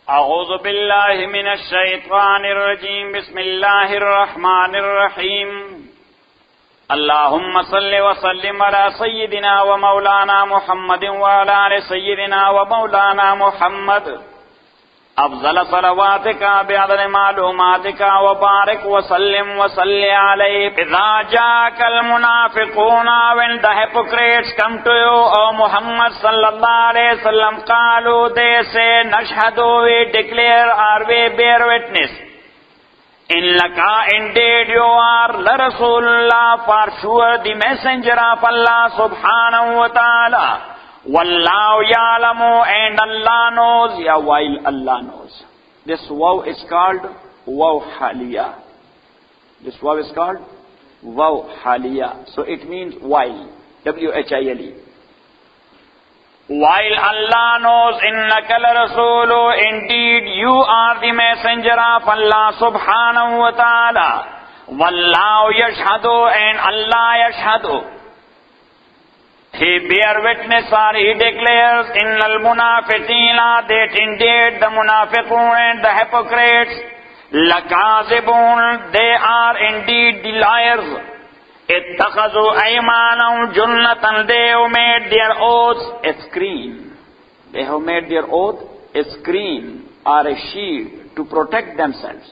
أعوذ بالله من الشيطان الرجيم بسم الله الرحمن الرحيم اللهم صل وسلم على سيدنا ومولانا محمد وعلى آل سيدنا ومولانا محمد أفضل صلواتك بعدد معلوماتك وبارك وسلم وصل عليه إذا جاءك المنافقون when the hypocrites come to you O Muhammad sallallahu alayhi wasallam قالوا they say نشهد we declare or we bear witness إنك indeed you are لرسول for sure the messenger of Allah subhanahu wa ta'ala Wallahu ya'lamu and Allah knows, yeah, while Allah knows. This waw is called waw haliya. This waw is called waw haliya. So it means while. W-H-I-L-E. While Allah knows, innaka la rasulu, indeed you are the messenger of Allah subhanahu wa ta'ala. Wallahu yashhadu and Allah yashhadu. He bear witness or he declares innal munafiqina that indeed the munafiqun and the hypocrites lakazibun they are indeed the liars. Ittakhadhu aymanahum junnatan they have made their oaths a screen. They have made their oath a screen or a shield to protect themselves.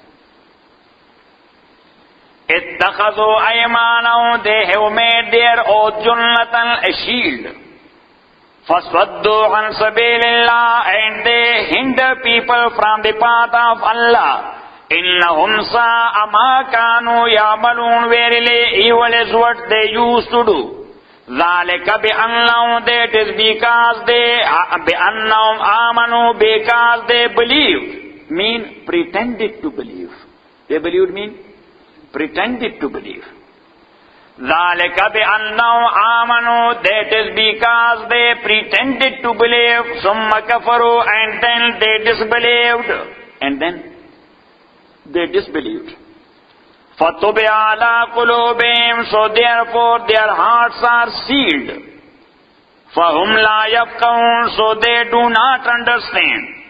اتخذوا أيمانهم they have made their oath junnatan a shield فصدوا عن سبيل الله and they hinder people from the path of Allah إنهم ساء ما كانوا يعملون verily evil is what they used to do ذلك بأنهم that is because they بأنهم آمنوا because they believed mean pretended to believe they believed mean pretended to believe. ذَلِكَ بِأَنَّهُمْ آمَنُوا that is because they pretended to believe ثُمَّ كَفَرُوا and then they disbelieved. فَطُبِعَ عَلَىٰ قُلُوبِهِمْ so therefore their hearts are sealed. فَهُمْ لَا يَفْقَهُونَ so they do not understand.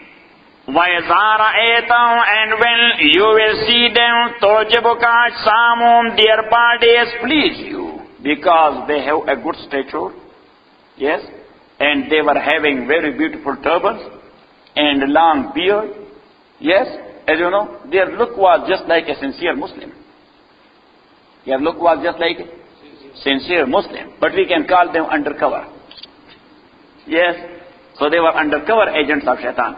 وَإِذَا رَأَيْتَهُمْ and when you will see them تُعْجِبُكَ أَجْسَامُهُمْ their bodies please you because they have a good stature, yes, and they were having very beautiful turbans and long beard, yes, as you know, their look was just like a sincere Muslim. Their look was just like a sincere Muslim, but we can call them undercover. Yes, so they were undercover agents of Shaitan.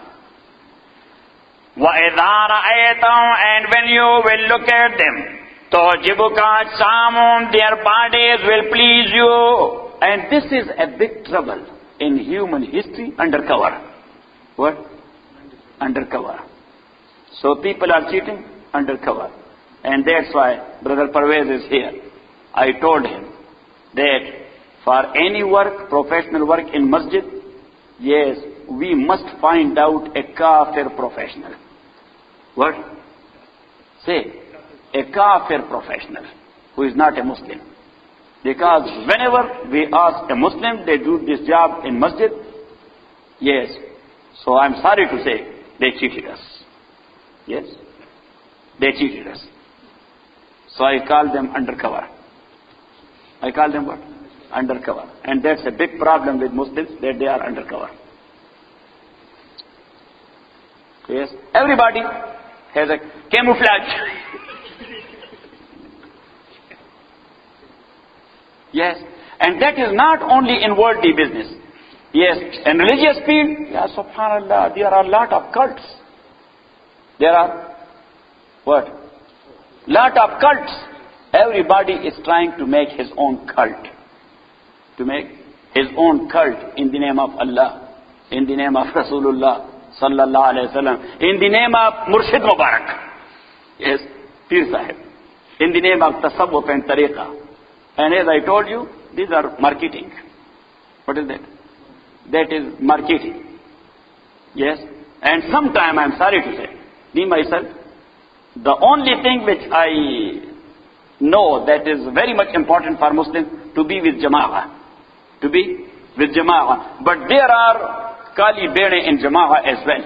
وَإِذَا رَأَيْتَهُمْ and when you will look at them تُعْجِبُكَ أَجْسَامُهُمْ their bodies will please you. And this is a big trouble in human history, undercover. What? Undercover. So people are cheating, undercover. And that's why Brother Parvez is here. I told him that for any work, professional work in masjid, yes, we must find out a kafir professional. What? Say, a kafir professional who is not a Muslim. Because whenever we ask a Muslim, they do this job in masjid, yes. So I'm sorry to say, they cheated us. Yes, they cheated us. So I call them undercover. I call them what? Undercover. And that's a big problem with Muslims, that they are undercover. Yes, everybody has a camouflage. Yes, and that is not only in worldly business. Yes, in religious field, yeah, subhanallah, there are a lot of cults. There are, what? Lot of cults. Everybody is trying to make his own cult. To make his own cult in the name of Allah, in the name of Rasulullah sallallahu alayhi wasallam, in the name of Murshid Mubarak, yes, Pir Sahib, in the name of Tasawwuf and Tariqa. And as I told you, these are marketing. What is that? That is marketing. Yes, and sometime I'm sorry to say, me myself, the only thing which I know that is very much important for Muslims, to be with Jama'ah. To be with Jama'ah. But there are Kali Bede in Jama'ah as well.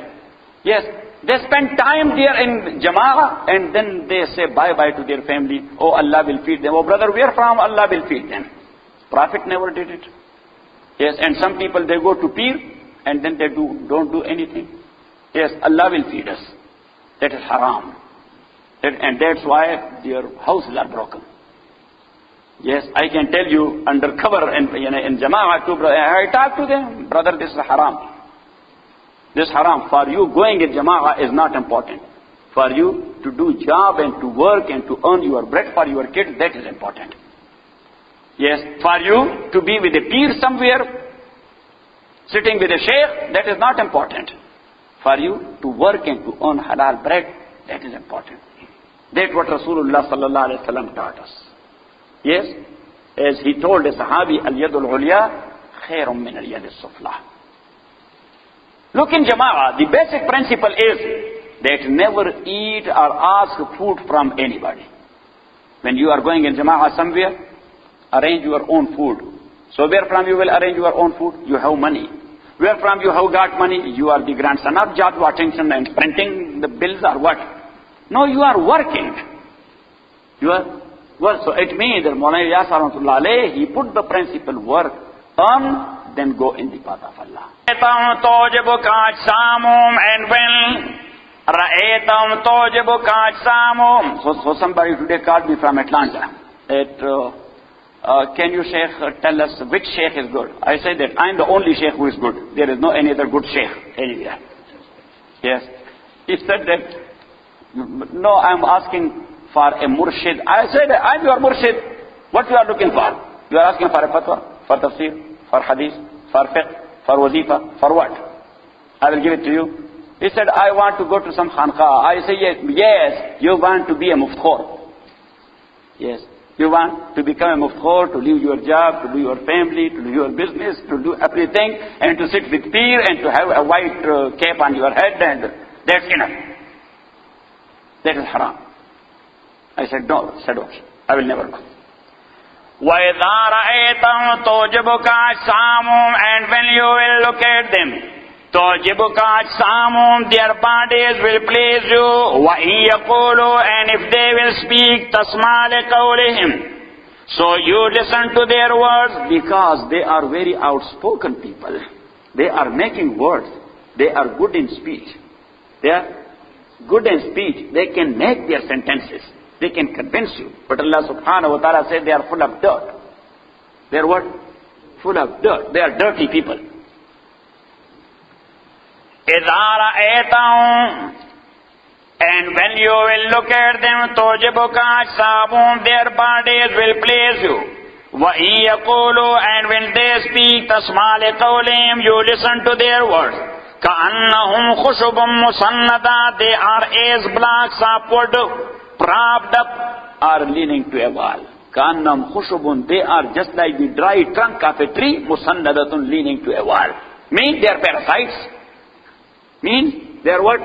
Yes, they spend time there in Jama'ah and then they say bye-bye to their family. Oh, Allah will feed them. Oh, brother, where from? Allah will feed them. Prophet never did it. Yes, and some people, they go to Pir and then they don't do anything. Yes, Allah will feed us. That is haram. And that's why their houses are broken. Yes, I can tell you undercover in Jama'ah too, I talk to them, brother, this is haram. This haram. For you, going in Jama'ah is not important. For you to do job and to work and to earn your bread for your kids, that is important. Yes, for you to be with a peer somewhere, sitting with a sheikh, that is not important. For you to work and to earn halal bread, that is important. That's what Rasulullah sallallahu alaihi wasallam taught us. Yes, as he told the Sahabi, al-yadul ulya khairun min al-yad al-sufla. Look in Jama'ah, the basic principle is that never eat or ask food from anybody. When you are going in Jama'ah somewhere, arrange your own food. So where from you will arrange your own food? You have money. Where from you have got money? You are the grandson of George Washington and printing the bills or what? No, you are working. You are well, so it means that Mawlana Ilyas rahmatullah alayhi, he put the principle work, earn, then go in the path of Allah. So somebody today called me from Atlanta. Can you, Sheikh, tell us which Sheikh is good? I said that I'm the only Sheikh who is good. There is no any other good Sheikh anywhere. Yes. He said that, no, I'm asking for a murshid. I said, I'm your murshid. What you are looking for? You are asking for a fatwa, for tafsir, for hadith, for fiqh, for wazifa, for what? I will give it to you. He said, I want to go to some khanqah. I say, yes, you want to be a muftkhor. Yes, you want to become a muftkhor, to leave your job, to do your family, to do your business, to do everything, and to sit with peer, and to have a white cap on your head, and that's enough. That is haram. I said, no, said what? I will never go. وَإِذَا رَأَيْتَهُمْ تُعْجِبُكَ أَجْسَامُهُمْ, and when you will look at them, تُعْجِبُكَ أَجْسَامُهُمْ, their bodies will please you. وَإِن يَقُولُوا, and if they will speak, تَسْمَعْ لِقَوْلِهِمْ, so you listen to their words, because they are very outspoken people. They are making words. They are good in speech. They are good in speech. They can make their sentences. They can convince you. But Allah subhanahu wa ta'ala said they are full of dirt. They are what? Full of dirt. They are dirty people. إِذَا رَأَيْتَهُمْ, and when you will look at them, تُعْجِبُكَ أَجْسَامُهُمْ, their bodies will please you. وَإِن يَقُولُوا, and when they speak, تَسْمَعْ لِقَوْلِهِمْ, you listen to their words. كَأَنَّهُمْ خُشُبٌ مُسَنَّدَةٌ, they are as blocks of wood, propped up or leaning to a wall. Kannam khushubun, they are just like the dry trunk of a tree, musannadatun, leaning to a wall. Mean they are parasites. Mean they are what?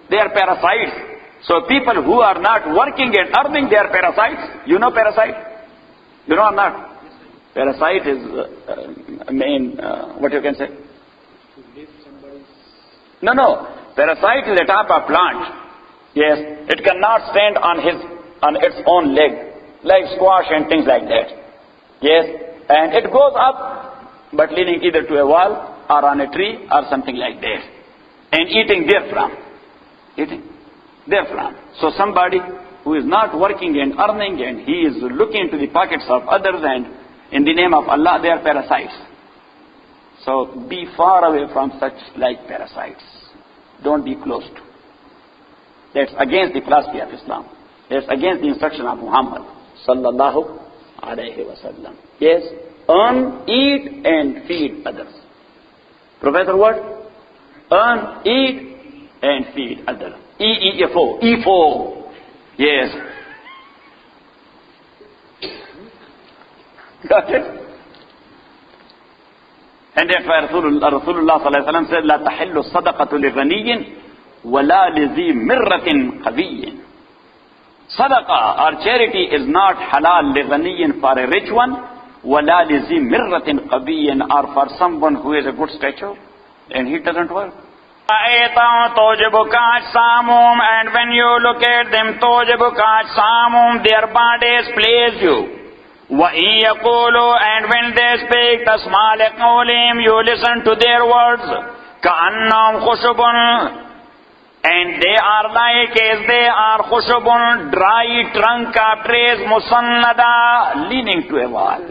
They are parasites. So people who are not working and earning, they are parasites. You know parasite? You know or not? Parasite is what you can say? No. Parasite is a type of plant. Yes, it cannot stand on its own leg, like squash and things like that. Yes, and it goes up, but leaning either to a wall or on a tree or something like that, and eating therefrom. So somebody who is not working and earning, and he is looking into the pockets of others, and in the name of Allah, they are parasites. So be far away from such like parasites. Don't be close to. That's against the philosophy of Islam. That's against the instruction of Muhammad sallallahu alayhi wa sallam. Yes, earn, eat and feed others. Professor what? Earn, eat and feed others. E-E-F-O. Yes. Got it? And that's why Rasulullah sallallahu alayhi wa sallam said, لا تحل الصدقة لغني وَلَا لِذِي مِرَّةٍ قَوِيٍّ. Sadaqah or charity is not halal لِغَنِيٍّ, for a rich one, وَلَا لِذِي مِرَّةٍ قَوِيٍّ, or for someone who has a good stature and he doesn't work. And when you look at them, their bodies please you. And when they speak, you listen to their words. And they are like as they are khushubun, dry trunk of trees, musannada, leaning to a wall.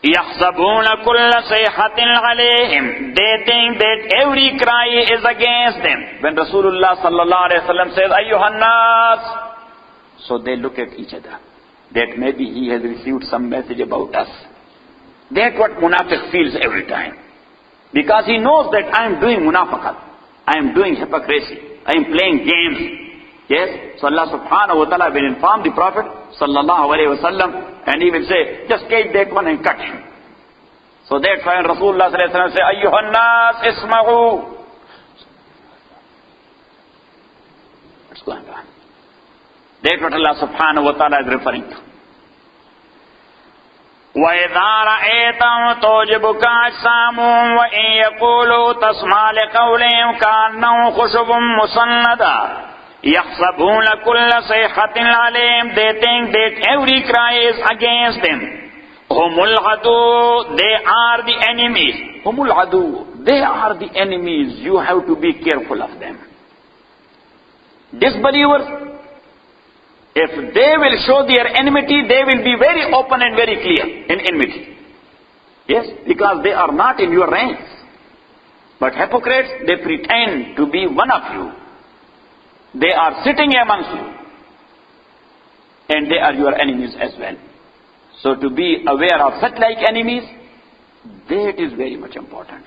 يَحْسَبُونَ كُلَّ صَيْحَةٍ عَلَيْهِمْ. They think that every cry is against them. When Rasulullah sallallahu alaihi wasallam says, "Ayyuhan nas," so they look at each other. That maybe he has received some message about us. That's what munafiq feels every time. Because he knows that I am doing munafaqat. I am doing hypocrisy. I am playing games. Yes? So Allah subhanahu wa ta'ala will inform the Prophet sallallahu alayhi wa sallam, and he will say, just take that one and cut him. So that's why Rasulullah sallallahu alayhi wa sallam say, "Ayyuhan nas isma'u." What's going on? That's what Allah subhanahu wa ta'ala is referring to. وَإِذَا رَأَيْتَهُمْ تُعْجِبُكَ أَجْسَامُهُمْ وَإِنْ يَقُولُوا تَسْمَعْ لِقَوْلِهِمْ كَأَنَّهُمْ خُشُبٌ مُّسَنَّدَةٌ يَحْسَبُونَ كُلَّ صَيْحَةٍ عَلَيْهِمْ. They think that every cry is against them. هُمُ الْعَدُوُّ. They are the enemies. هُمُ الْعَدُوُّ. They are the enemies. You have to be careful of them. Disbelievers, if they will show their enmity, they will be very open and very clear in enmity. Yes, because they are not in your ranks. But hypocrites, they pretend to be one of you. They are sitting amongst you. And they are your enemies as well. So to be aware of such like enemies, that is very much important.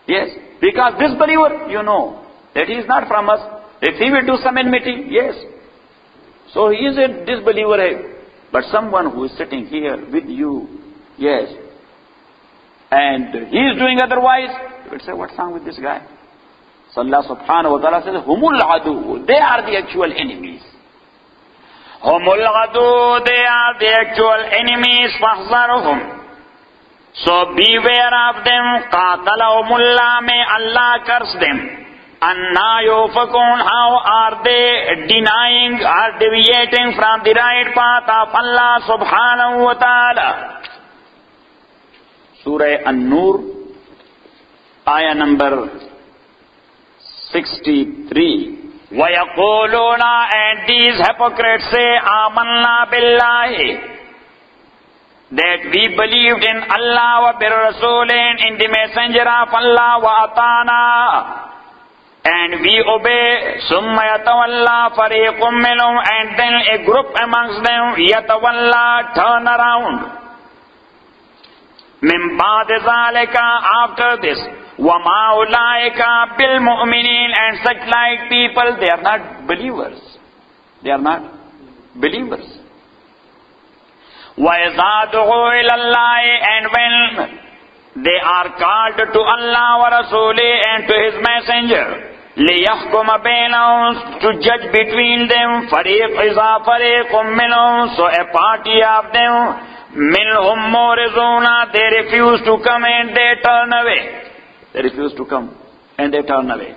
Yes, because this believer, you know, that he is not from us. If he will do some enmity, yes. So he is a disbeliever. But someone who is sitting here with you, yes, and he is doing otherwise, you would say, what's wrong with this guy? So Allah subhanahu wa ta'ala says, Humul adu. They are the actual enemies. Humul adu. They are the actual enemies. Fahzaruhum. So beware of them. Qatalahumullah. May Allah curse them. Anna yufakun. How are they denying or deviating from the right path of Allah subhanahu wa ta'ala? Surah An-Nur, ayah number 63. وَيَقُولُونَ. And these hypocrites say, آمَنَّا بِاللَّهِ. That we believed in Allah wa bir-rasulin, in the messenger of Allah, wa atana. And we obey. ثُمَّ يَتَوَلَّى فَرِيقٌ مِّنْهُمْ. And then a group amongst them, يَتَوَلَّى, turn around. مِنْ بَعْدِ ذَلِكَ. After this. وَمَا أُولَٰئِكَ بِالْمُؤْمِنِينَ. And such like people, they are not believers. They are not believers. وَإِذَا دُعُوا إِلَى اللَّهِ. And when they are called to Allah wa Rasuli and to His Messenger, لِيَحْكُمَ بَيْنَهُمْ. To judge between them. فَرِيقٌ إِذَا فَرِيقٌ مِّنْهُمْ. So a party of them, مِنْهُمْ مُورِزُونَ. They refuse to come and they turn away. They refuse to come and they turn away.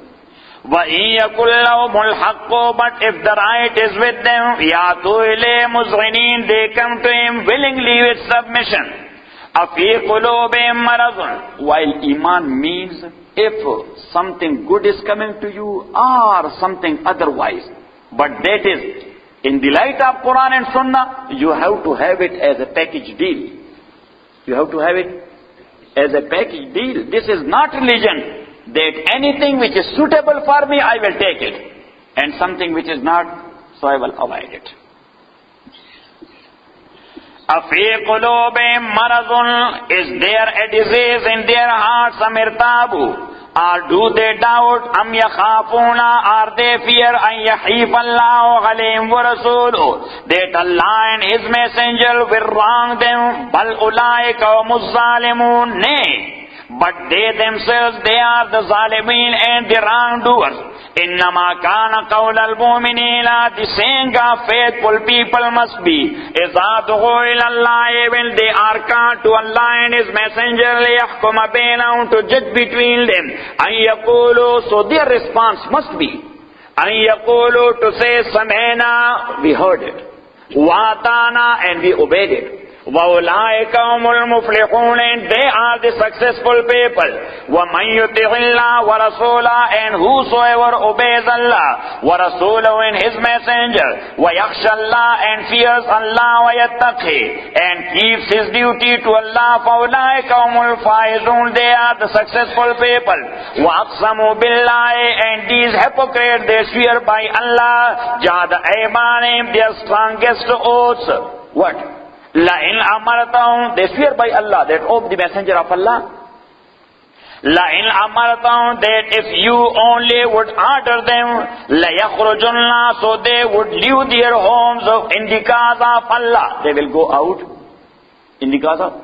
وَإِن يَكُنْ لَهُمُ الْحَقُّ. But if the right is with them, يَأْتُوا إِلَيْهِ مُذْعِنِينَ. They come to Him willingly with submission. أَفِي قُلُوبِهِمْ مَرَضٌ. While Iman means if something good is coming to you or something otherwise. But that is, in the light of Quran and Sunnah, you have to have it as a package deal. You have to have it as a package deal. This is not religion. That anything which is suitable for me, I will take it. And something which is not, so I will avoid it. أَفِي قُلُوبِهِمْ مَرَضٌ. Is there a disease in their hearts? أَمْ ارْتَابُوا. Or do they doubt? أَمْ يَخَافُونَ. Are they fear أَنْ يَحِيفَ اللَّهُ عَلَيْهِمْ وَرَسُولُهُ. That Allah and His Messenger will wrong them. بَلْ أُولَٰئِكَ هُمُ الظَّالِمُونَ. Nay, but they themselves, they are the zalimeen and the wrongdoers. Innama kana qawla al-mu'minina, the saying of faithful people must be, إِذَا دُعُوا إِلَى اللَّهِ, when they are called to Allah and His Messenger, لِيَحْكُمَ بَيْنَهُم, to judge between them. أَن يَقُولُوا, so their response must be, أَن يَقُولُوا, to say, سَمِعْنَا, we heard it, وَأَطَعْنَا, and we obeyed it. وَأُولَٰئِكَ هُمُ الْمُفْلِحُونَ, and they are the successful people. وَمَن يُطِعِ اللَّهَ وَرَسُولَهُ, and whosoever obeys Allah, وَرَسُولَهُ, and His Messenger, وَيَخْشَى اللَّهَ, and fears Allah, وَيَتَّقِي, and keeps his duty to Allah, فَأُولَٰئِكَ هُمُ الْفَائِزُونَ, they are the successful people. وَأَقْسَمُوا بِاللَّهِ, and these hypocrites, they swear by Allah, جَهْدَ أَيْمَانِهِمْ, their strongest oaths. What? لَإِنْ أَمَرْتَهُمْ, they swear by Allah, that, oh, the Messenger of Allah, لَإِنْ أَمَرْتَهُمْ, that if you only would order them, لَيَخْرُجُنَّ, so they would leave their homes in the cause of Allah. They will go out in the cause of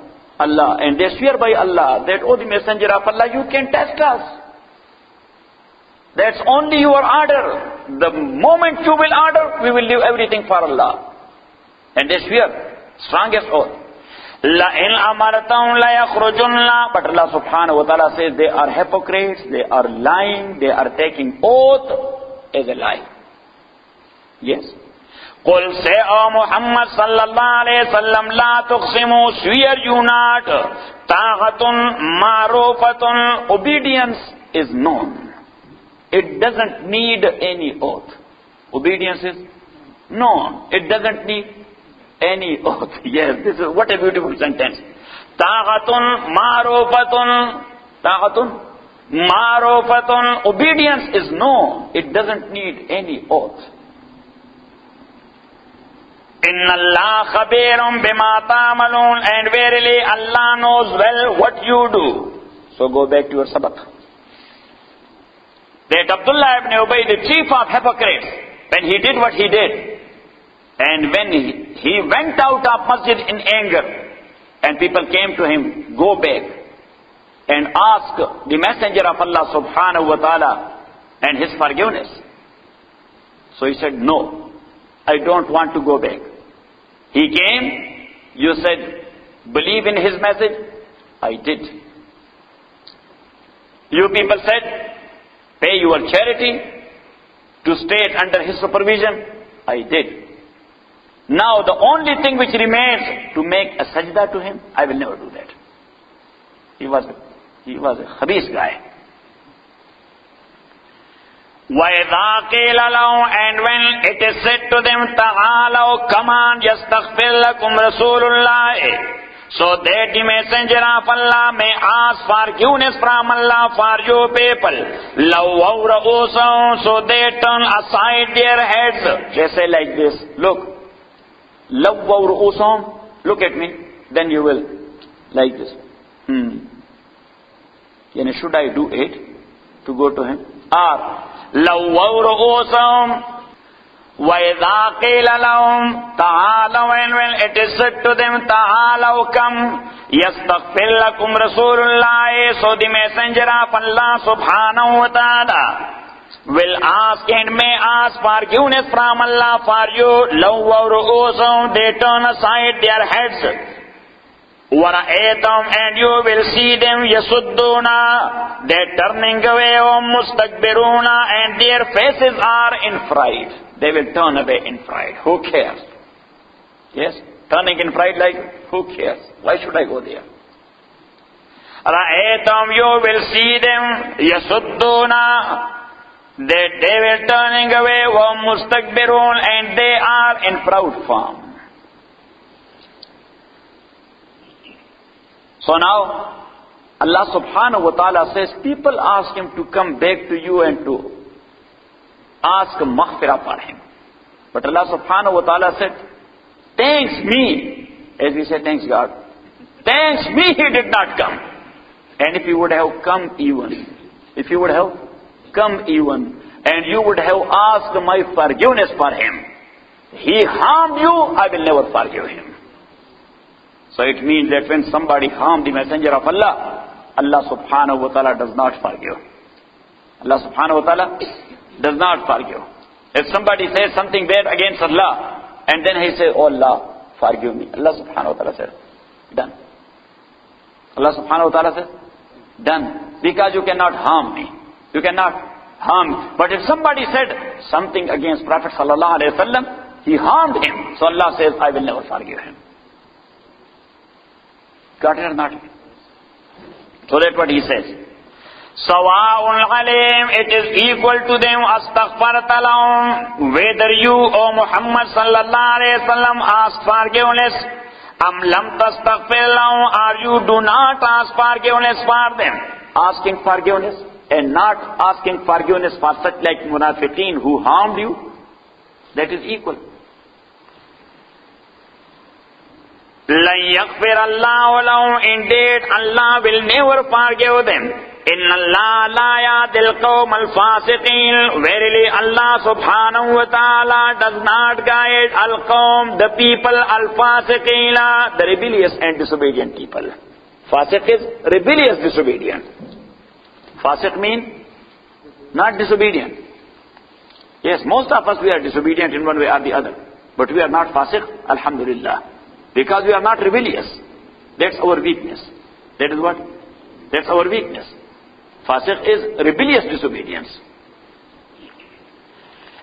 Allah. And they swear by Allah, that, oh, the Messenger of Allah, you can test us. That's only your order. The moment you will order, we will leave everything for Allah. And they swear. Strongest oath. لَإِنْ أَمَرْتَهُمْ لَيَخْرُجُنَّ, but Allah subhanahu wa ta'ala says they are hypocrites, they are lying, they are taking oath as a lie. Yes. قُلْ say, O Muhammad sallallahu alayhi wa sallam, لَا تُقْسِمُوا, swear you not. طَاعَةٌ مَعْرُوفَةٌ, obedience is known. It doesn't need any oath. Obedience is known. It doesn't need any oath. Yes, this is, what a beautiful sentence. Ta'atun ma'rufatun. Ta'atun ma'rufatun. Obedience is known. It doesn't need any oath. Inna Allah khabirum bima ta'malun, and verily Allah knows well what you do. So go back to your sabak. That Abdullah ibn Ubay, the chief of hypocrites, when he did what he did, and when he went out of masjid in anger, and people came to him, go back and ask the Messenger of Allah subhanahu wa ta'ala and his forgiveness. So he said, no, I don't want to go back. He came, you said, believe in his message. I did. You people said, pay your charity to stay under his supervision. I did. Now the only thing which remains, to make a sajda to him, I will never do that. He was a khabis guy. وَإِذَا قِيلَ لَهُمْ, and when it is said to them, تَعَالَوْا, come on, يَسْتَغْفِرْ لَكُمْ رَسُولُ اللَّهِ, so that the Messenger of Allah may ask forgiveness from Allah for you people. لَوْوَوْ رَؤُوسَهُمْ, so they turn aside their heads. They say like this, look, لَوَّوْ رُؤُوسَهُمْ, look at me, then you will, like this. Should I do it to go to him? Or, لَوَّوْ رُؤُوسَهُمْ, وَإِذَا قِيلَ لَهُمْ تَعَالَوْا, and when it is said to them, تَعَالَوْا, come, يَسْتَغْفِرْ لَكُمْ رَسُولُ اللَّهِ, so the Messenger of Allah subhanahu wa ta'ala will ask and may ask forgiveness from Allah for you. لَوَّوْ رُؤُوسَهُمْ, they turn aside their heads. وَرَأَيْتَهُمْ, and you will see them, يَسُدُّونَ, they're turning away, وَمُسْتَكْبِرُونَ, and their faces are in fright. They will turn away in fright. Who cares? Yes? Turning in fright like, who cares? Why should I go there? رَأَيْتَهُمْ, you will see them, يَسُدُّونَ, that they were turning away, وَمُسْتَكْبِرُونَ, and they are in proud form. So now, Allah subhanahu wa ta'ala says, people ask him to come back to you and to ask maghfirah for him. But Allah subhanahu wa ta'ala said, thanks me, as we say, thanks God. Thanks me, he did not come. And if he would have come even, and you would have asked my forgiveness for him, he harmed you, I will never forgive him. So it means that when somebody harmed the Messenger of Allah, Allah subhanahu wa ta'ala does not forgive. Allah subhanahu wa ta'ala does not forgive. If somebody says something bad against Allah, and then he says, oh Allah, forgive me. Allah subhanahu wa ta'ala says, done. Allah subhanahu wa ta'ala says, done. Because you cannot harm me. You cannot harm me. But if somebody said something against Prophet sallallahu alayhi wa sallam, he harmed him. So Allah says, I will never forgive him. Got it or not? So that's what he says. Sawa'un alayhim, it is equal to them, astaghfarta lahum, whether you, O Muhammad sallallahu alayhi wa sallam, ask forgiveness, am lam tastaghfir lahum, or you do not ask forgiveness for them. Asking forgiveness and not asking forgiveness for such like munafiqeen who harmed you, that is equal. لَن يَغْفِرَ اللَّهُ لَهُمْ, indeed Allah will never forgive them. إِنَّ اللَّهَ لَا يَهْدِي الْقَوْمَ الْفَاسِقِينَ, verily Allah subhanahu wa ta'ala does not guide al-qawm, the people, al-fasiqina, the rebellious and disobedient people. Fasiq is rebellious, disobedient. Fasiq means not disobedient. Yes, most of us we are disobedient in one way or the other, but we are not fasiq, alhamdulillah. Because we are not rebellious. That's our weakness. That is what? That's our weakness. Fasiq is rebellious disobedience.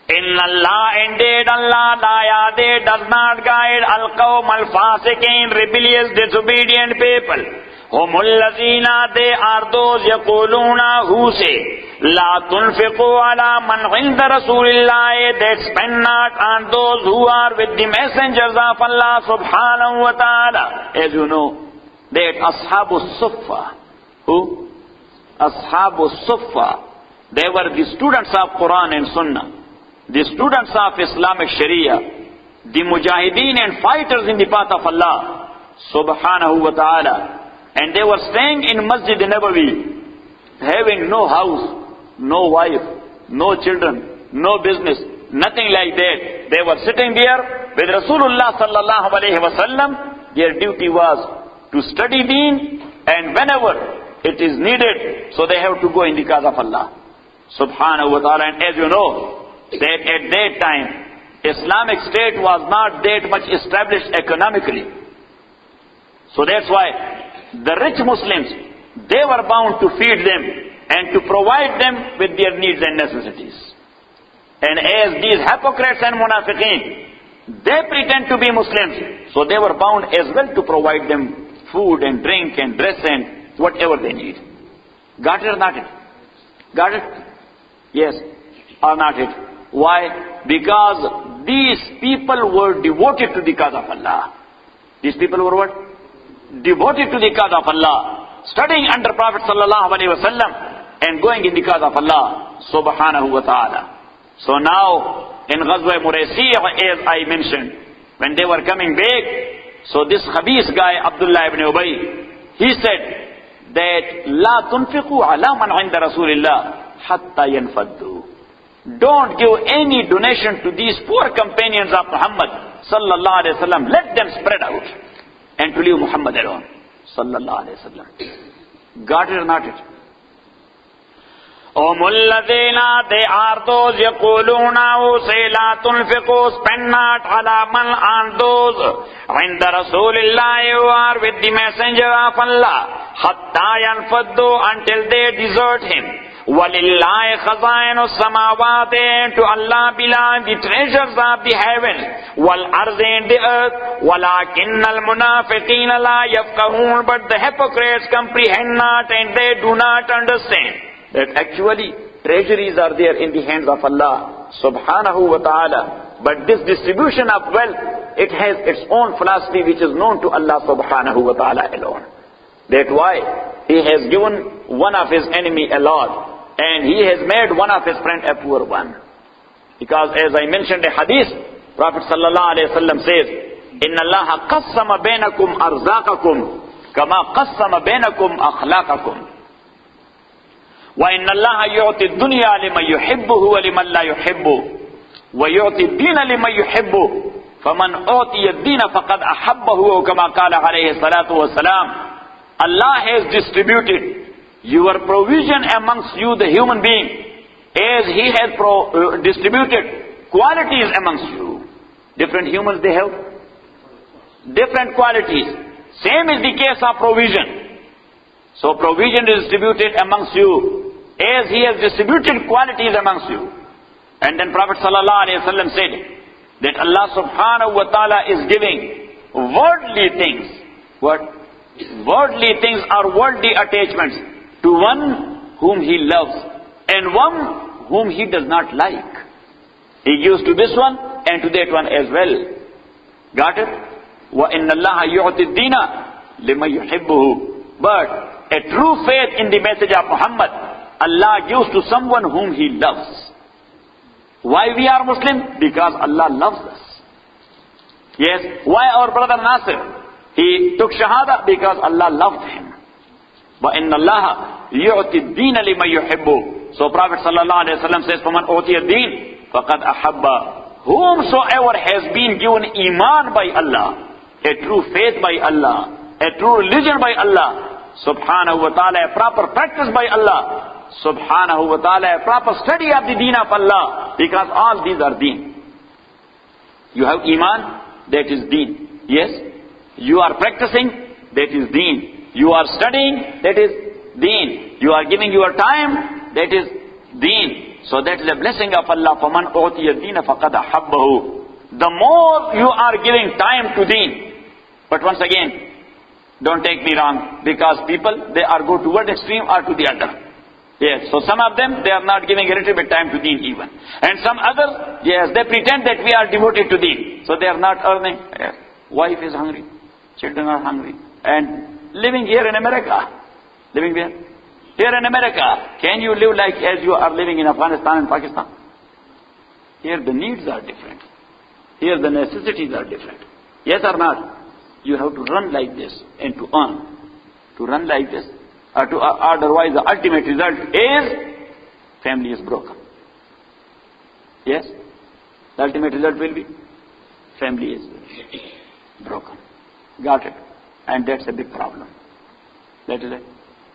Inna Allah, indeed Allah, la yahdi, does not guide al-qawm al-fasiqin, rebellious disobedient people. Humul lazina, they are those yaquluna who say, La tunfiqu ala man inda Rasulillah, that spend not on those who are with the messengers of Allah subhanahu wa ta'ala. As you know, that Ashabu Suffa, who? Ashabu Suffa, they were the students of Quran and Sunnah, the students of Islamic Sharia, the mujahideen and fighters in the path of Allah subhanahu wa ta'ala. And they were staying in Masjid Nabawi, having no house, no wife, no children, no business, nothing like that. They were sitting there with Rasulullah sallallahu alayhi wa sallam. Their duty was to study deen, and whenever it is needed, so they have to go in the cause of Allah subhanahu wa ta'ala. And as you know, that at that time, Islamic State was not that much established economically. So that's why the rich Muslims, they were bound to feed them and to provide them with their needs and necessities. And as these hypocrites and munafiqeen, they pretend to be Muslims, so they were bound as well to provide them food and drink and dress and whatever they need. Got it or not it? Got it? Yes or not it? Why? Because these people were devoted to the cause of Allah. These people were what? Devoted to the cause of Allah, studying under Prophet sallallahu alaihi wasallam and going in the cause of Allah subhanahu wa ta'ala. So now in Ghazwa Muraysiyah, as I mentioned, when they were coming back, so this Khabis guy Abdullah ibn Ubay, he said that La tunfiqu ala man inda Rasulillah hatta yanfaddu. Don't give any donation to these poor companions of Muhammad sallallahu alaihi wasallam. Let them spread out and to leave Muhammad alone sallallahu alaihi wasallam. Got it or not it? Umulladina, they are those yaquluna who say la tunfiqu, spend not ala man, on those inda Rasulillah who are with the messenger of Allah, hatta yanfaddu, until they desert him. وَلِلَّهِ خَزَائِنُ السَّمَاوَاتِ, to Allah belong the treasures of the heaven, وَالْأَرْضِ, and the earth, وَلَكِنَّ الْمُنَافِقِينَ لَا يَفْقَهُونَ, but the hypocrites comprehend not and they do not understand that actually treasuries are there in the hands of Allah subhanahu wa ta'ala, but this distribution of wealth, it has its own philosophy which is known to Allah subhanahu wa ta'ala alone. That's why He has given one of His enemy a lot, and He has made one of His friend a poor one. Because as I mentioned a hadith, Prophet sallallahu alayhi wa sallam says, Inna Allah qassama bainakum arzaqakum kama qassama bainakum akhlaqakum. Wa inna Allah yu'ti dunya liman yuhibbuhu wa liman la yuhibbuhu. Wa yu'ti dina liman yuhibbuhu. Faman u'tiya ad-dina faqad ahabbahu, kama qala alayhi salatu wa salam. Allah has distributed your provision amongst you, the human being, as He has distributed qualities amongst you. Different humans, they have different qualities. Same is the case of provision. So provision is distributed amongst you as He has distributed qualities amongst you. And then Prophet ﷺ said that Allah subhanahu wa ta'ala is giving worldly things. What? Worldly things are worldly attachments to one whom He loves and one whom He does not like. He gives to this one and to that one as well. Got it? وَإِنَّ اللَّهَ يُعْطِ الدِّينَ لِمَنْ يُحِبُّهُ. But a true faith in the message of Muhammad, Allah gives to someone whom He loves. Why we are Muslim? Because Allah loves us. Yes. Why our brother Nasir? He took Shahada because Allah loved him. وَإِنَّ اللَّهَ يُعْطِ الدِّينَ لِمَنْ يُحِبُّهُ. So Prophet ﷺ says, فَمَنْ أُعْطِيَ الدِّينَ فَقَدْ أَحَبَّ. Whomsoever has been given Iman by Allah, a true faith by Allah, a true religion by Allah, subhanahu wa ta'ala, a proper practice by Allah, subhanahu wa ta'ala, a proper study of the deen of Allah, because all these are deen. You have Iman, that is deen. Yes? You are practicing, that is deen. You are studying, that is deen. You are giving your time, that is deen. So that is a blessing of Allah. فَمَنْ أُعْطِيَ الدِّينَ فَقَدْ أَحَبَّهُ. The more you are giving time to deen. But once again, don't take me wrong, because people, they are go to one extreme or to the other. Yes, so some of them, they are not giving a little bit time to deen even. And some others, yes, they pretend that we are devoted to deen. So they are not earning. Wife is hungry, children are hungry. And living here in America, living where? Here in America, can you live like as you are living in Afghanistan and Pakistan? Here the needs are different. Here the necessities are different. Yes or not? You have to run like this and to earn. To run like this. Otherwise the ultimate result is family is broken. Yes? The ultimate result will be family is broken. Got it? And that's a big problem. That is it.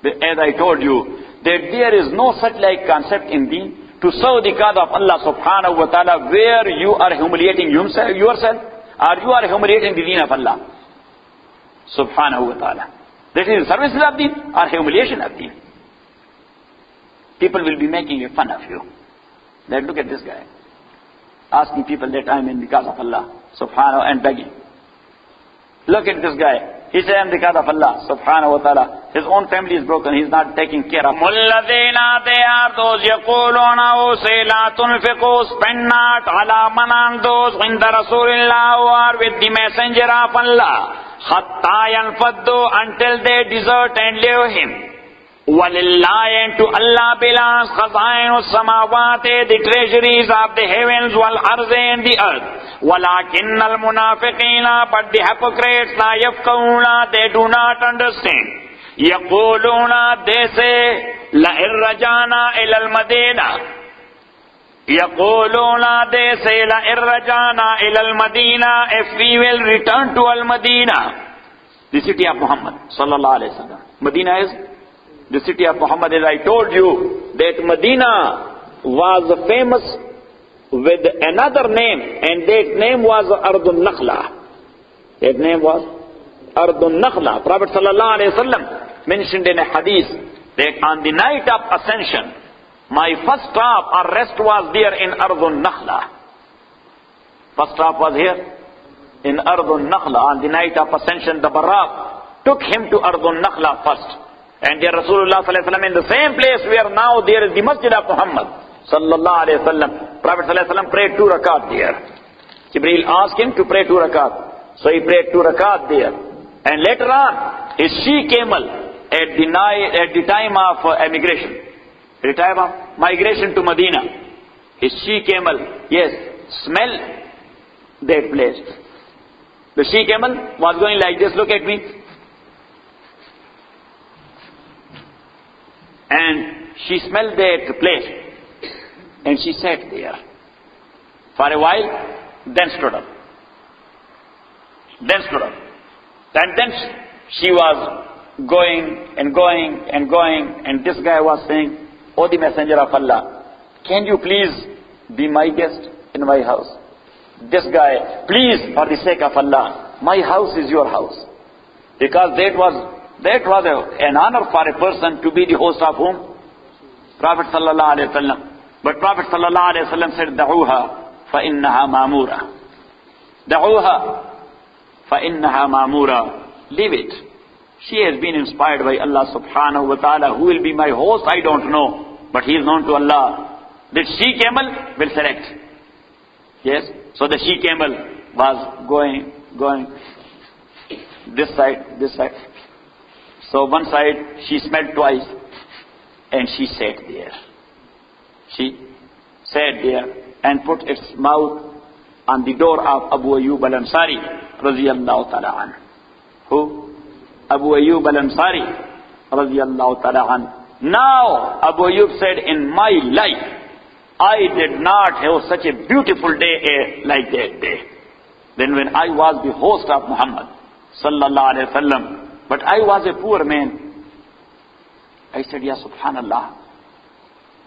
As I told you, that there is no such like concept in deen to serve the cause of Allah subhanahu wa ta'ala where you are humiliating yourself or you are humiliating the deen of Allah subhanahu wa ta'ala. That is services of deen or humiliation of deen. People will be making fun of you. That look at this guy. Asking people that I'm in because of Allah subhanahu and begging. Look at this guy. He said, I'm the God of Allah, subhanahu wa ta'ala. His own family is broken. He's not taking care of it. الَّذِينَ They are those يَقُولُونَ who say, لَا تُنْفِقُوا Spend not عَلَى مَنْ on those عِنْدَ رَسُولِ اللَّهِ who are with the messenger of Allah. حَتَّى يَنْفَدُّوا Until they desert and leave him. وَلِلَّهِ And to Allah belongs خَزَائِنُ السَّمَاوَاتِ The treasuries of the heavens وَالْأَرْضِ and the earth. وَلَكِنَّ الْمُنَافِقِينَ But the hypocrites لَا يَفْقَهُونَ They do not understand. يَقُولُونَ They say لَإِنْ رَجَعْنَا إِلَى الْمَدِينَةِ يَقُولُونَ They say لَإِنْ رَجَعْنَا إِلَى الْمَدِينَةِ If we will return to Al-Madinah, the city of Muhammad sallallahu alayhi wa sallam. Medina is the city of Muhammad. As I told you that Medina was famous with another name, and that name was Ardun Nakhla. That name was Ardun Nakhla. Prophet sallallahu alayhi wa sallam mentioned in a hadith that on the night of ascension, my first stop or rest was there in Ardun Nakhla. First stop was here in Ardun Nakhla. On the night of ascension, the Barak took him to Ardun Nakhla first. And there Rasulullah sallallahu alayhi wa sallam in the same place where now there is the Masjid of Muhammad sallallahu alayhi wa sallam. Prophet sallallahu alayhi wa sallam prayed 2 rakat there. Jibreel asked him to pray 2 rakat. So he prayed 2 rakat there. And later on, his she-camel at the time of emigration, at the time of migration to Medina, his she-camel, yes, smell that place. The she-camel was going like this, look at me. And she smelled that place. And she sat there for a while, then stood up. And then she was going and going and going. And this guy was saying, "O the messenger of Allah, can you please be my guest in my house? This guy, please, for the sake of Allah, my house is your house. Because that was an honor for a person to be the host of whom? Prophet sallallahu alaihi wasallam. But Prophet sallallahu alaihi wasallam said, "Da'uha fa innaha ma'mura." Da'uha fa innaha ma'mura. Leave it. She has been inspired by Allah subhanahu wa ta'ala. Who will be my host? I don't know. But he is known to Allah. That she-camel will select. Yes? So the she-camel was going this side. So one side she smelled twice and she sat there. She sat there and put its mouth on the door of Abu Ayyub al-Ansari radiyallahu ta'ala anhu. Who? Abu Ayyub al-Ansari radiyallahu ta'ala anhu. Now Abu Ayyub said, in my life I did not have such a beautiful day like that day. Then when I was the host of Muhammad sallallahu alaihi wasallam, but I was a poor man, I said, Ya subhanallah,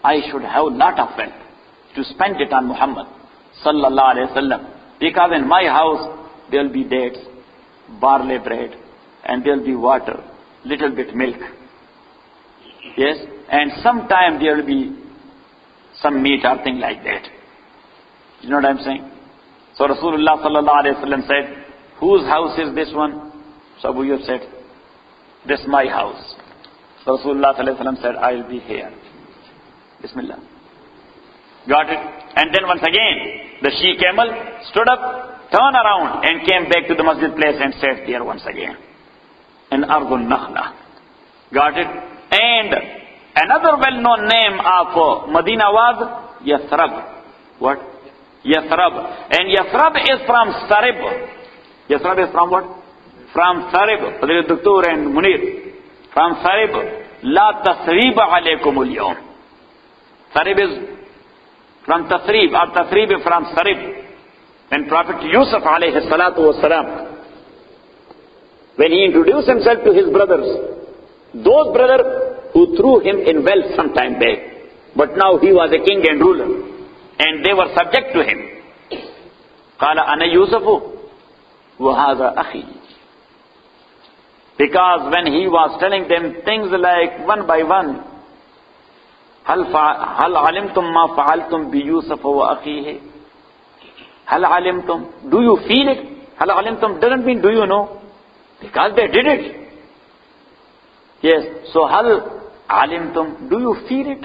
I should have lot of wealth to spend it on Muhammad sallallahu alaihi wasallam, because in my house there will be dates, barley bread, and there will be water, little bit milk. Yes, and sometime there will be some meat or thing like that. You know what I'm saying? So Rasulullah sallallahu alaihi wasallam said, whose house is this one? So Abu Ayyub said, this is my house. So Rasulullah sallallahu alaihi wasallam said, I will be here. Bismillah. Got it? And then once again, the she-camel stood up, turned around and came back to the masjid place and sat there once again. In Ardul Nakhla. Got it? And another well-known name of Medina was Yathrib. What? Yathrib. And Yathrib is from Sarib. Yathrib is from what? From Sarib. Dr. and Munir. From Sarib. La tasriba alaykum al-yawm. Sarib is from Tasrib. Or Tasrib is from Sarib. And Prophet Yusuf alayhi salatu wasalam, when he introduced himself to his brothers, those brothers who threw him in wealth some time back, but now he was a king and ruler, and they were subject to him. قال أنا يوسف وهذا أخي. Because when he was telling them things like one by one, هل علمتم ما فعلتم بيوسف وأخيه؟ هل علمتم? Do you feel it? هل علمتم doesn't mean do you know? Because they did it. Yes. So هل علمتم? Do you feel it?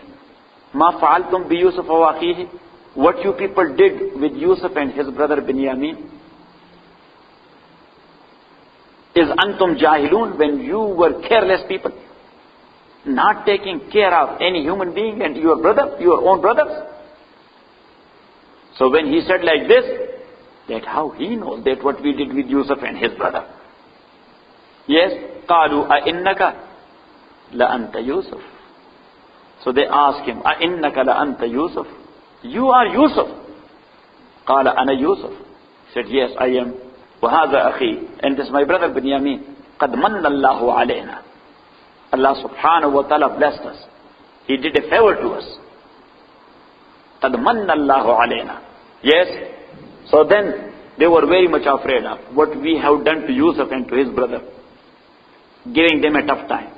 ما فعلتم بيوسف وأخيه? What you people did with Yusuf and his brother Binyamin? Is antum jahilun, when you were careless people, not taking care of any human being and your brother, your own brothers? So when he said like this, that how he knows that what we did with Yusuf and his brother? Yes, قالوا أئنك لأنت يوسف. So they asked him, أئنك لأنت يوسف? You are Yusuf. قال أنا يوسف. He said, yes, I am. وهذا أخي, and this is my brother Binyamin. قد من الله علينا. Allah subhanahu wa ta'ala blessed us. He did a favor to us. قد من الله علينا. Yes. So then they were very much afraid of what we have done to Yusuf and to his brother, giving them a tough time.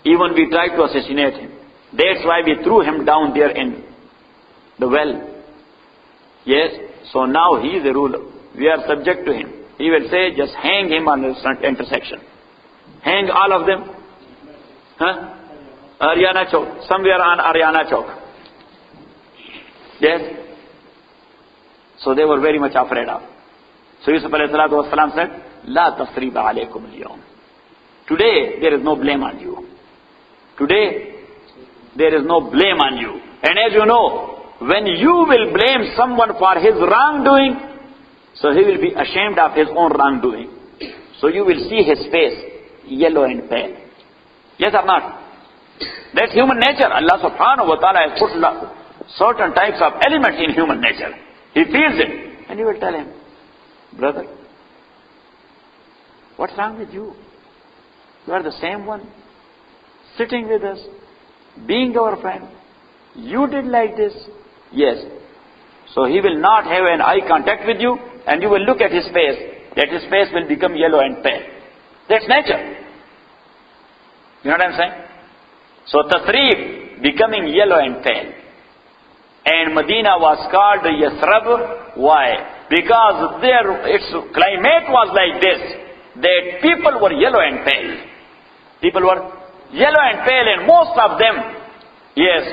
Even we tried to assassinate him. That's why we threw him down there in the well. Yes. So now he is a ruler. We are subject to him. He will say, just hang him on the intersection. Hang all of them. Huh? Ariana Chowk. Somewhere on Ariana Chowk. Yes. So they were very much afraid of. So Yusuf alayhi salatu wasalam said, La tasriba alaykum al-yawm. Today there is no blame on you. Today there is no blame on you. And as you know, when you will blame someone for his wrongdoing, so he will be ashamed of his own wrongdoing. So you will see his face yellow and pale. Yes or not? That's human nature. Allah subhanahu wa ta'ala has put certain types of elements in human nature. He feels it. And you will tell him, brother, what's wrong with you? You are the same one, sitting with us, being our friend. You did like this. Yes. So he will not have an eye contact with you, and you will look at his face, that his face will become yellow and pale. That's nature. You know what I'm saying? So Tasrib, becoming yellow and pale. And Medina was called Yathrib. Why? Because its climate was like this, that people were yellow and pale. People were yellow and pale, and most of them, yes,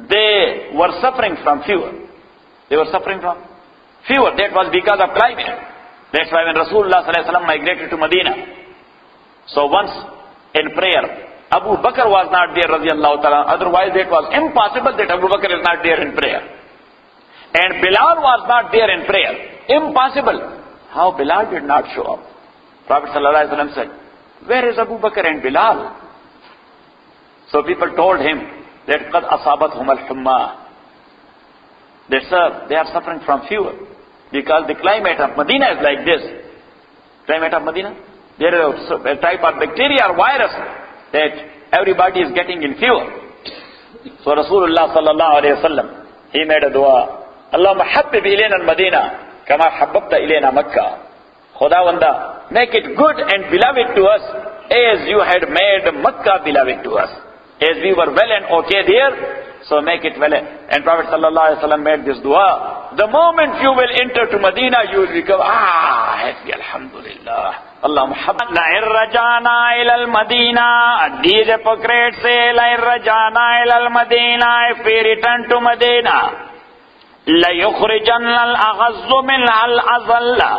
they were suffering from fever. They were suffering from fever. That was because of climate. That's why when Rasulullah sallallahu alaihi wasallam migrated to Medina, so once in prayer, Abu Bakr was not there, radiallahu ta'ala. Otherwise it was impossible that Abu Bakr is not there in prayer. And Bilal was not there in prayer. Impossible. How Bilal did not show up? Prophet sallallahu alaihi wasallam said, where is Abu Bakr and Bilal? So people told him that qad asabathum al-humma. They said they are suffering from fever because the climate of Medina is like this. Climate of Medina, there is a type of bacteria or virus that everybody is getting in fever. So Rasulullah sallallahu alaihi wasallam, he made a dua. Allahumma habbib ilayna al-Madina kama habbabta ilayna Makkah. Khudawanda, make it good and beloved to us as you had made Makkah beloved to us. As we were well and okay there, so make it well. And Prophet sallallahu alaihi wasallam made this dua. The moment you will enter to Medina, you will become, happy, alhamdulillah. Allahumma habib. La'ir rajana ilal Madina. These hypocrites say, La'ir rajana ilal Madina. If we return to Medina, La yukhrijanna al-aghazzu minha al-azalla.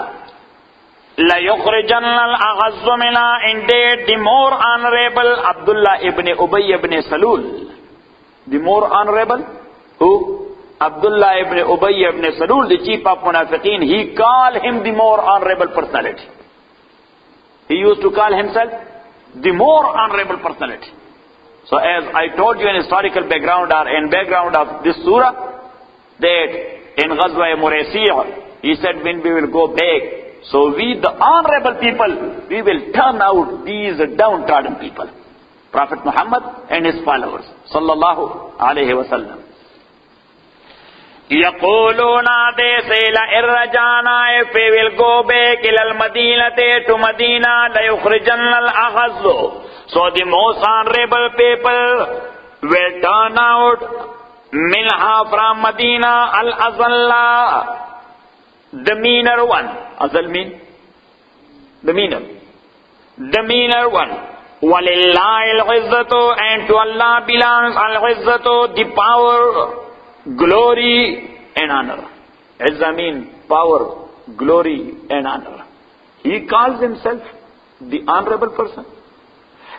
La yukhrijanna al-aghazzu minha. Indeed, the more honorable Abdullah ibn Ubay ibn Salul. The more honorable, who? Abdullah ibn Ubay ibn Salul, the chief of Munafiqeen. He called him the more honorable personality. He used to call himself the more honorable personality. So as I told you in historical background or in background of this surah, that in Ghazwa Muraysiya, he said when we will go back, so we the honorable people, we will turn out these downtrodden people. Prophet Muhammad and his followers. Sallallahu alayhi wa sallam. Yaquluna, they say, La'ir rajana, if we will go back ilal Madinate to Medina, La yukhrijanna al-aghazzu. So the most honorable people will turn out minha from Medina al-azalla, the meaner one. Azal mean? The meaner. The meaner one. Walillahi al-izzatu, and to Allah belongs al-izzatu, the power, glory and honor. Izzah mean power, glory and honor. He calls himself the honorable person.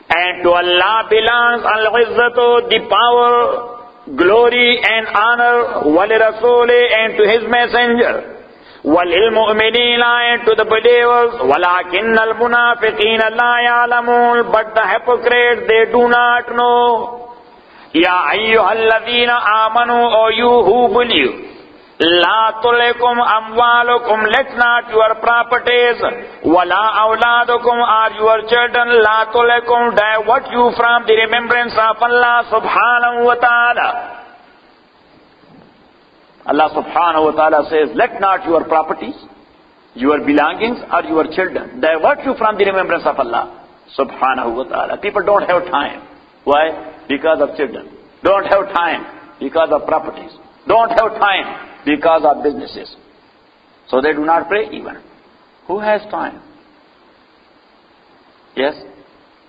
And to Allah belongs al-izzatu, the power, glory and honor, wali-rasuli, and to his messenger. وَلِلْمُؤْمِنِينَ, and to the believers. وَلَكِنَّ الْمُنَافِقِينَ لَا يَعْلَمُونَ, but the hypocrites, they do not know. يَا أَيُّهَا الَّذِينَ آمَنُوا, O you who believe, لَا تُلْهِكُمْ أَمْوَالُكُمْ, let not your properties, وَلَا أَوْلَادُكُمْ, or your children, لَا تُلْهِكُمْ, divert you from the remembrance of Allah subhanahu wa ta'ala. Allah subhanahu wa ta'ala says, let not your properties, your belongings or your children divert you from the remembrance of Allah subhanahu wa ta'ala. People don't have time. Why? Because of children. Don't have time because of properties. Don't have time because of businesses. So they do not pray even. Who has time? Yes?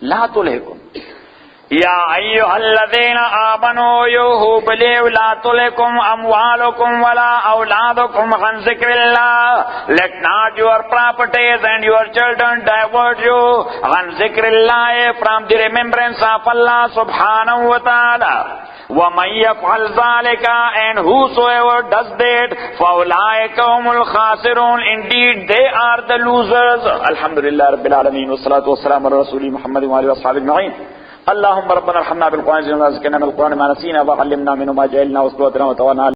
La tulhikum. Ya ayyuhalladhina amanu, you who believe, la tulikum amwalukum wala awladukum an zikrillah. Let not your properties and your children divert you an zikrillah, from the remembrance of Allah subhanahu wa ta'ala. وَمَنْ يَفْعَلْ ذَلِكَ, and whosoever does that, فَأُولَٰئِكَ هُمُ الْخَاسِرُونَ, indeed they are the losers. Alhamdulillah Rabbil Alameen, wa salatu wa salam ala Rasuli Muhammad wa alihi wa sahbihi ajma'in. اللهم ربنا ارحمنا بالقرآن وذكرنا من القرآن ما نسينا وعلمنا منه ما جهلنا واصلح وتوفنا